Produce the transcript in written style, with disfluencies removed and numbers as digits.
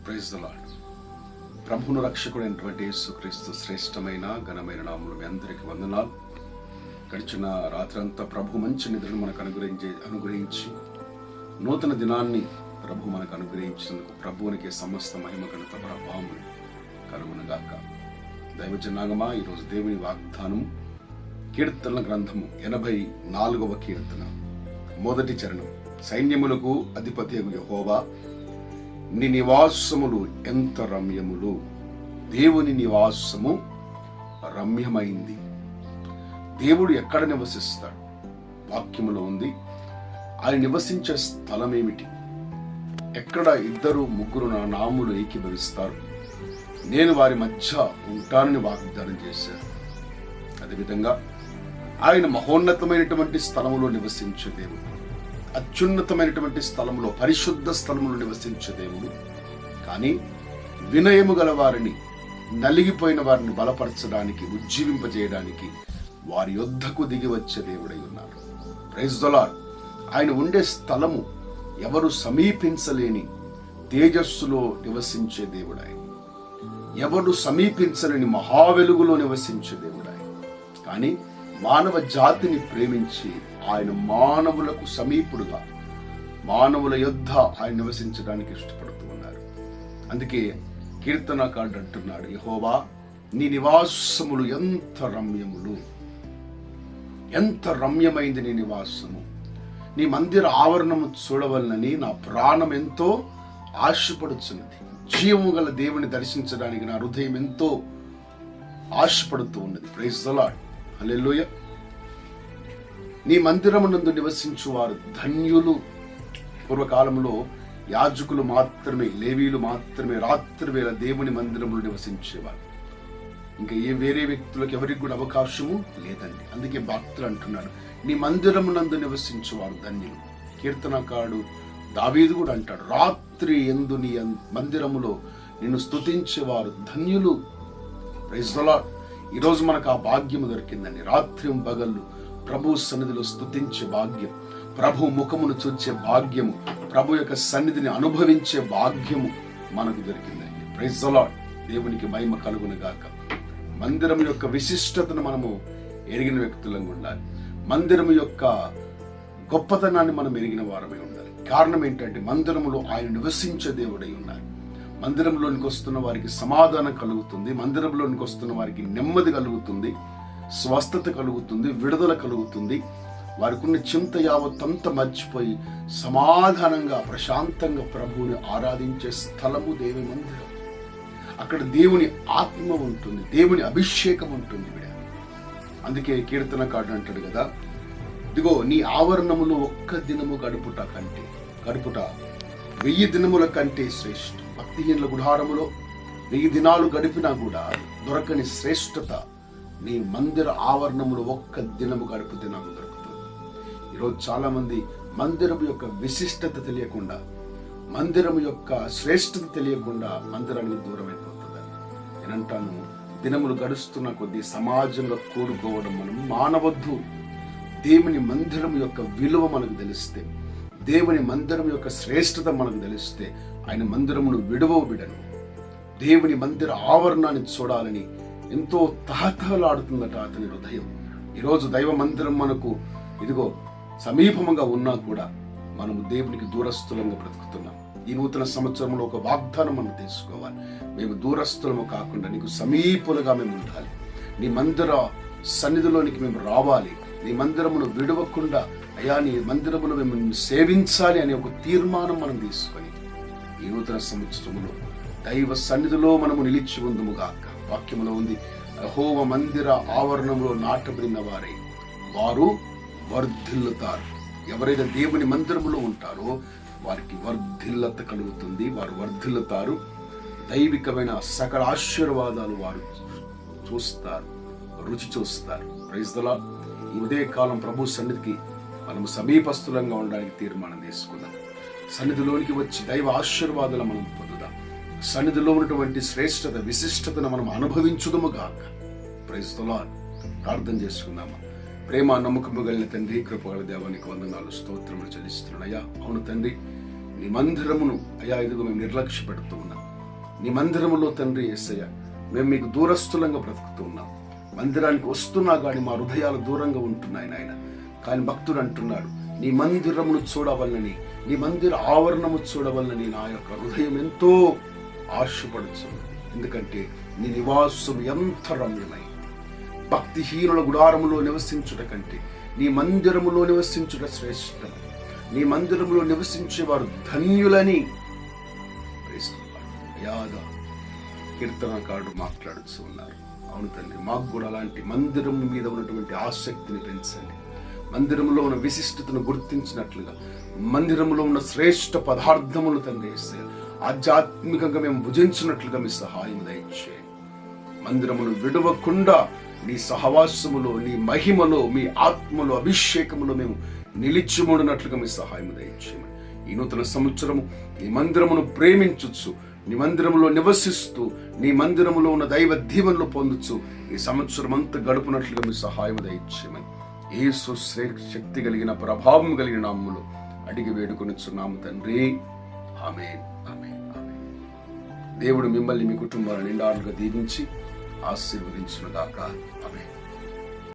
Praise the lord. ప్రభువును రక్షకుడైనటువంటి యేసుక్రీస్తు శ్రేష్టమైన ఘనమైన నామములో మీ అందరికీ వందనాలు. గడిచిన రాత్రంతా ప్రభు మంచి నిద్రను మనకు అనుగ్రహించి నూతన దినాన్ని ప్రభు మనకు అనుగ్రహించినందుకు ప్రభువునికి సమస్త మహిమ ఘనత ప్రభావములు కలుగునుగాక. దైవజనాంగమా, ఈరోజు దేవుని వాగ్దానం కీర్తనల గ్రంథము 84వ కీర్తన మొదటి చరణం. సైన్యములకు అధిపతి యెహోవా, నీ నివాసములు ఎంత రమ్యములు. దేవుని నివాసము రమ్యమైంది. దేవుడు ఎక్కడ నివసిస్తాడు? వాక్యములో ఉంది. ఆయన నివసించే స్థలం ఏమిటి? ఎక్కడ ఇద్దరు ముగ్గురు నా నామములు ఏకీభవిస్తారు, నేను వారి మధ్య ఉంటానని వాగ్దానం చేశారు. అదేవిధంగా ఆయన మహోన్నతమైనటువంటి స్థలములో నివసించే దేవుడు, అత్యున్నతమైనటువంటి స్థలంలో, పరిశుద్ధ స్థలములో నివసించే దేవుడు. కానీ వినయము గల వారిని, నలిగిపోయిన వారిని బలపరచడానికి, ఉజ్జీవింపజేయడానికి వారి యొద్దకు దిగి వచ్చే దేవుడై ఉన్నారు. Praise the Lord. ఆయన ఉండే స్థలము ఎవరు సమీపించలేని తేజస్సులో నివసించే దేవుడాయన. ఎవరు సమీపించలేని మహావెలుగులో నివసించే దేవుడాయన. కానీ మానవ జాతిని ప్రేమించి ఆయన మానవులకు సమీపుడుగా, మానవుల యొద్ద ఆయన నివసించడానికి ఇష్టపడుతూ ఉన్నారు. అందుకే కీర్తనకారుడు అంటున్నాడు, యెహోవా, నీ నివాసములు ఎంత రమ్యములు, ఎంత రమ్యమైంది నీ నివాసము. నీ మందిర ఆవరణము చూడవలనని నా ప్రాణం ఎంతో ఆశపడుచున్నది. జీవము గల దేవుని దర్శించడానికి నా హృదయం ఎంతో ఆశపడుతూ ఉన్నది. Praise the lord. హల్లెలూయా. నీ మందిరమునందు నివసించువారు ధన్యులు. పూర్వకాలంలో యాజకులు మాత్రమే, లేవీలు మాత్రమే రాత్రి వేళ దేవుని మందిరములు నివసించేవారు. ఇంకా వేరే వ్యక్తులకు ఎవరికి కూడా అవకాశము లేదండి. అందుకే భక్తులు అంటున్నాడు, నీ మందిరమునందు నివసించువారు ధన్యులు. కీర్తనకారుడు దావీదు కూడా అంటాడు, రాత్రి యందు నీ మందిరములో నిన్ను స్తుతించేవారు ధన్యులు. Praise the Lord. ఈరోజు మనకు ఆ భాగ్యము దొరికిందండి. రాత్రి పగళ్ళు ప్రభు సన్నిధిలో స్తుతించే భాగ్యం, ప్రభు ముఖమును చూచే భాగ్యము, ప్రభు యొక్క సన్నిధిని అనుభవించే భాగ్యము మనకు దొరికిందండి. Praise the lord. దేవునికి మహిమ కలుగును గాక. మందిరం యొక్క విశిష్టతను మనము ఎరిగిన వ్యక్తులంగా ఉండాలి. మందిరం యొక్క గొప్పతనాన్ని మనం ఎరిగిన వారమై ఉండాలి. కారణం ఏంటంటే మందిరములో ఆయన నివసించే దేవుడై ఉన్నారు. మందిరంలోనికి వస్తున్న వారికి సమాధానం కలుగుతుంది. మందిరంలోనికి వస్తున్న వారికి నెమ్మది కలుగుతుంది, స్వస్థత కలుగుతుంది, విడుదల కలుగుతుంది. వారికి ఉన్న చింత యావత్తంతా మర్చిపోయి సమాధానంగా, ప్రశాంతంగా ప్రభువుని ఆరాధించే స్థలము దేవుని మందిరం. అక్కడ దేవుని ఆత్మ ఉంటుంది, దేవుని అభిషేకం ఉంటుంది. అందుకే కీర్తనకారుడు అంటాడు కదా, ఇదిగో నీ ఆవరణములో ఒక్క దినము గడుపుట 1000 దినముల కంటే శ్రేష్ఠ. భక్తిహీనుల గుడారములో 1000 దినాలు గడిపినా కూడా దొరకని శ్రేష్టత నీ మందిర ఆవరణములో ఒక్క దినము గడిపితే నాకు దొరుకుతుంది. ఈరోజు చాలా మంది మందిరం యొక్క విశిష్టత తెలియకుండా, మందిరం యొక్క శ్రేష్టత తెలియకుండా మందిరానికి దూరం అయిపోతున్నారు. నేనంటాను, దినములు గడుస్తున్న కొద్దీ సమాజంగా కూడుకోవడం మనం మానవద్దు. దేవుని మందిరం యొక్క విలువ మనకు తెలిస్తే, దేవుని మందిరం యొక్క శ్రేష్టత మనకు తెలిస్తే ఆయన మందిరమును విడను. దేవుని మందిర ఆవరణాన్ని చూడాలని ఎంతో తహతహలాడుతుందట అతని హృదయం. ఈరోజు దైవ మందిరం మనకు ఇదిగో సమీపముగా ఉన్నా కూడా మనము దేవునికి దూరస్తులంగా బ్రతుకుతున్నాం. ఈ నూతన సంవత్సరంలో ఒక వాగ్దానం మనం తీసుకోవాలి. మేము దూరస్తులము కాకుండా నీకు సమీపులుగా మేము ఉండాలి. నీ మందిర సన్నిధిలోనికి మేము రావాలి. నీ మందిరమును విడవకుండా, అయ్యా నీ మందిరమును మేము సేవించాలి అనే ఒక తీర్మానం మనం తీసుకొని ఈ నూతన సంవత్సరంలో దైవ సన్నిధిలో మనము నిలిచి ఉందుముగాక. వాక్యములో ఉంది, యెహోవా మందిర ఆవరణంలో నాటబడిన వారే వారు వర్ధిల్లుతారు. ఎవరైతే దేవుని మందిరములో ఉంటారో వారికి వర్ధిల్లత కలుగుతుంది, వారు వర్ధిల్లుతారు. దైవికమైన సకల ఆశీర్వాదాలు వారు చూస్తారు, రుచి చూస్తారు. Praise the Lord. ఈ ఉదయకాలం ప్రభు సన్నిధికి మనము సమీపస్తులంగా ఉండడానికి తీర్మానం తీసుకుందాం. సన్నిధిలోనికి వచ్చి దైవ ఆశీర్వాదాలు మనం పొందుదాం. సన్నిధిలో ఉన్నటువంటి శ్రేష్టత, విశిష్టతను మనం అనుభవించుదము గాక. Praise the Lord. ప్రార్థన చేసుకుందామా. ప్రేమ నమ్మకము కలిగిన తండ్రి, కృపగల దేవానికి వందనాలు, స్తోత్రములు చెల్లిస్తున్నాను. అయ్యా అవును తండ్రి, నీ మందిరమును అయ్యా ఇదిగో మేము నిర్లక్ష్య పెడుతూ ఉన్నాం. నీ మందిరములో తండ్రి యేసయ్య మేము మీకు దూరస్థులంగా బ్రతుకుతూ ఉన్నాం. మందిరానికి వస్తున్నా కానీ మా హృదయాలు దూరంగా ఉంటున్నాయి నాయన. కానీ భక్తుడు అంటున్నాడు, నీ మందిరమును చూడవలనని, నీ మందిర ఆవరణము చూడవలనని నా యొక్క హృదయం ఎంతో ఆశపడుచున్నది. ఎందుకంటే నీ నివాసం ఎంత రమ్యమై, భక్తిహీనుల గుడారములో నివసించుట కంటే నీ మందిరములో నివసించుట శ్రేష్టం. నీ మందిరములో నివసించేవారు ధన్యులని యాద కీర్తనకారుడు మాట్లాడుతూ ఉన్నారు. అవును తండ్రి, మాకు కూడా అలాంటి మందిరం మీద ఉన్నటువంటి ఆసక్తిని పెంచండి. మందిరంలో ఉన్న విశిష్టతను గుర్తించినట్లుగా, మందిరంలో ఉన్న శ్రేష్ఠ పదార్థములు తండ్రి యేసయ్య ఆధ్యాత్మికంగా మేము భుజించినట్లుగా మీ సహాయం దయచేయండి. మందిరమును విడవకుండా నీ సహవాసములో, నీ మహిమలో, మీ ఆత్మలో, అభిషేకములో మేము నిలిచిమూడినట్లుగా మీ సహాయం దయచేయమని ఈ నూతన సంవత్సరము నీ మందిరమును ప్రేమించుచు, నీ మందిరములో నివసిస్తూ, నీ మందిరములో ఉన్న దైవ దీవెనలు పొందుచు ఈ సంవత్సరం అంతా గడుపునట్లుగా మీ సహాయం దయచేయమని యేసు శక్తి కలిగిన, ప్రభావం కలిగిన నామములో అడిగి వేడుకొనిచున్నాము తండ్రి. ఆమేన్, ఆమేన్, ఆమేన్. దేవుడు మిమ్మల్ని, మీ కుటుంబాలను నిండారుగా దీవించి ఆశీర్వదించును గాక. ఆమేన్.